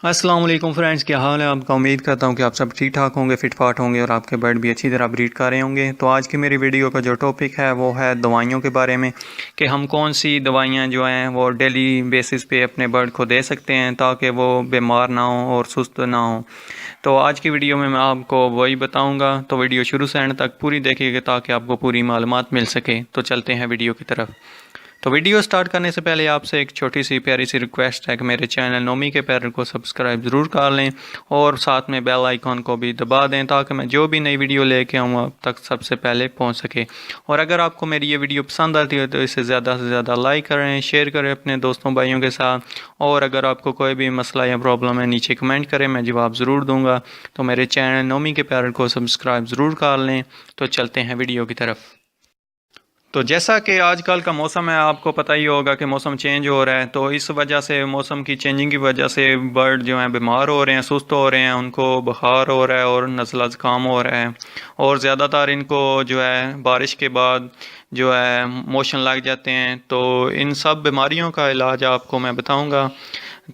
अस्सलाम वालेकुम फ्रेंड्स, क्या हाल है आपका। उम्मीद करता हूँ कि आप सब ठीक ठाक होंगे, फिट फाट होंगे और आपके बर्ड भी अच्छी तरह ब्रीड कर रहे होंगे। तो आज की मेरी वीडियो का जो टॉपिक है वो है दवाइयों के बारे में, कि हम कौन सी दवाइयाँ जो हैं वो डेली बेसिस पे अपने बर्ड को दे सकते हैं ताकि वो बीमार ना हो और सुस्त ना हो। तो आज की वीडियो में मैं आपको वही बताऊँगा, तो वीडियो शुरू से एंड तक पूरी देखिएगा ताकि आपको पूरी मालूमात मिल सके। तो चलते हैं वीडियो की तरफ। तो वीडियो स्टार्ट करने से पहले आपसे एक छोटी सी प्यारी सी रिक्वेस्ट है कि मेरे चैनल नोमी के पैरट को सब्सक्राइब ज़रूर कर लें और साथ में बेल आइकॉन को भी दबा दें ताकि मैं जो भी नई वीडियो लेके आऊँ आप तक सबसे पहले पहुंच सके। और अगर आपको मेरी ये वीडियो पसंद आती है तो इसे ज़्यादा से ज़्यादा लाइक करें, शेयर करें अपने दोस्तों भाइयों के साथ। और अगर आपको कोई भी मसला या प्रॉब्लम है नीचे कमेंट करें, मैं जवाब ज़रूर दूँगा। तो मेरे चैनल नोमी के पैरट को सब्सक्राइब ज़रूर कर लें। तो चलते हैं वीडियो की तरफ। तो जैसा कि आजकल का मौसम है, आपको पता ही होगा कि मौसम चेंज हो रहा है। तो इस वजह से, मौसम की चेंजिंग की वजह से बर्ड जो हैं बीमार हो रहे हैं, सुस्त हो रहे हैं, उनको बुखार हो रहा है और नज़ला ज़ुकाम हो रहा है। और ज़्यादातर इनको जो है बारिश के बाद जो है मोशन लग जाते हैं। तो इन सब बीमारियों का इलाज आपको मैं बताऊंगा।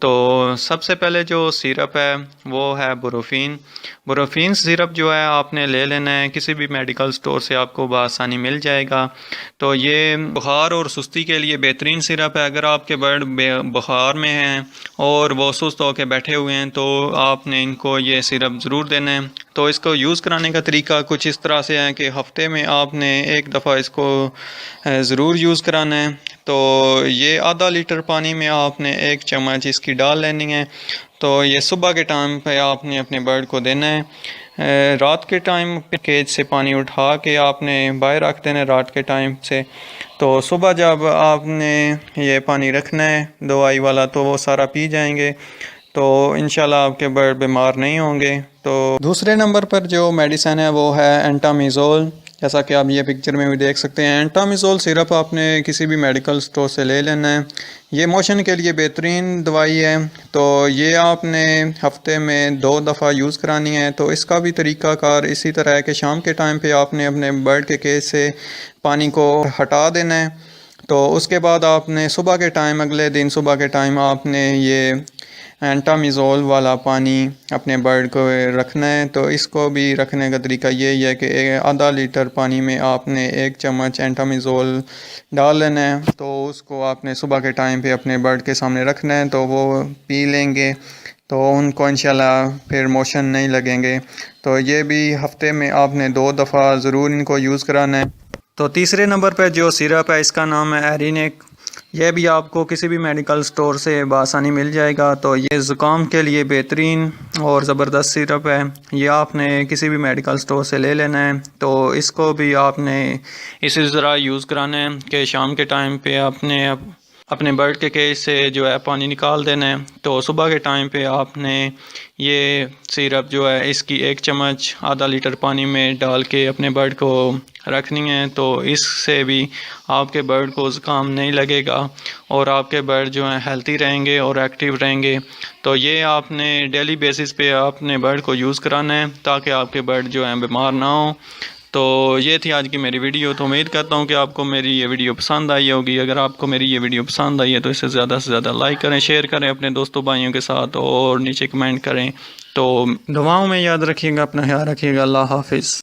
तो सबसे पहले जो सिरप है वो है बुरोफीन। बुरोफीन सिरप जो है आपने ले लेना है, किसी भी मेडिकल स्टोर से आपको बआसानी मिल जाएगा। तो ये बुखार और सुस्ती के लिए बेहतरीन सिरप है। अगर आपके बर्ड बुखार में हैं और वो सुस्त होकर बैठे हुए हैं तो आपने इनको ये सिरप ज़रूर देना है। तो इसको यूज़ कराने का तरीका कुछ इस तरह से है कि हफ्ते में आपने एक दफ़ा इसको ज़रूर यूज़ कराना है। तो ये आधा लीटर पानी में आपने एक चम्मच इसकी डाल लेनी है। तो ये सुबह के टाइम पे आपने अपने बर्ड को देना है। रात के टाइम केज से पानी उठा के आपने बाहर रख देना है रात के टाइम से। तो सुबह जब आपने ये पानी रखना है दवाई वाला तो वो सारा पी जाएंगे। तो इंशाल्लाह आपके बर्ड बीमार नहीं होंगे। तो दूसरे नंबर पर जो मेडिसिन है वो है एंटामिज़ोल। जैसा कि आप ये पिक्चर में भी देख सकते हैं, एंटामिज़ोल सिरप आपने किसी भी मेडिकल स्टोर से ले लेना है। ये मोशन के लिए बेहतरीन दवाई है। तो ये आपने हफ्ते में 2 दफ़ा यूज़ करानी है। तो इसका भी तरीक़ाकार इसी तरह है कि शाम के टाइम पे आपने अपने बर्ड के केज से पानी को हटा देना है। तो उसके बाद आपने सुबह के टाइम, अगले दिन सुबह के टाइम आपने ये एंटामिज़ोल वाला पानी अपने बर्ड को रखना है। तो इसको भी रखने का तरीका यही है कि आधा लीटर पानी में आपने 1 चम्मच एंटामिज़ोल डाल लेना है। तो उसको आपने सुबह के टाइम पे अपने बर्ड के सामने रखना है तो वो पी लेंगे। तो उनको इंशाल्लाह फिर मोशन नहीं लगेंगे। तो ये भी हफ्ते में आपने 2 दफ़ा ज़रूर इनको यूज़ कराना है। तो तीसरे नंबर पर जो सिरप है इसका नाम है एरिनेक। यह भी आपको किसी भी मेडिकल स्टोर से बआसानी मिल जाएगा। तो ये ज़ुकाम के लिए बेहतरीन और ज़बरदस्त सिरप है। ये आपने किसी भी मेडिकल स्टोर से ले लेना है। तो इसको भी आपने इसी तरह यूज़ कराना है कि शाम के टाइम पे आपने अपने बर्ड के केज से जो है पानी निकाल देना है। तो सुबह के टाइम पे आपने ये सिरप जो है इसकी 1 चम्मच आधा लीटर पानी में डाल के अपने बर्ड को रखनी है। तो इससे भी आपके बर्ड को ज़ुकाम नहीं लगेगा और आपके बर्ड जो हैं हेल्थी रहेंगे और एक्टिव रहेंगे। तो ये आपने डेली बेसिस पे अपने बर्ड को यूज़ कराना है ताकि आपके बर्ड जो हैं बीमार ना हो। तो ये थी आज की मेरी वीडियो। तो उम्मीद करता हूँ कि आपको मेरी ये वीडियो पसंद आई होगी। अगर आपको मेरी ये वीडियो पसंद आई है तो इसे ज़्यादा से ज़्यादा लाइक करें, शेयर करें अपने दोस्तों भाइयों के साथ और नीचे कमेंट करें। तो दुआओं में याद रखिएगा, अपना ख्याल रखिएगा। अल्लाह हाफिज़।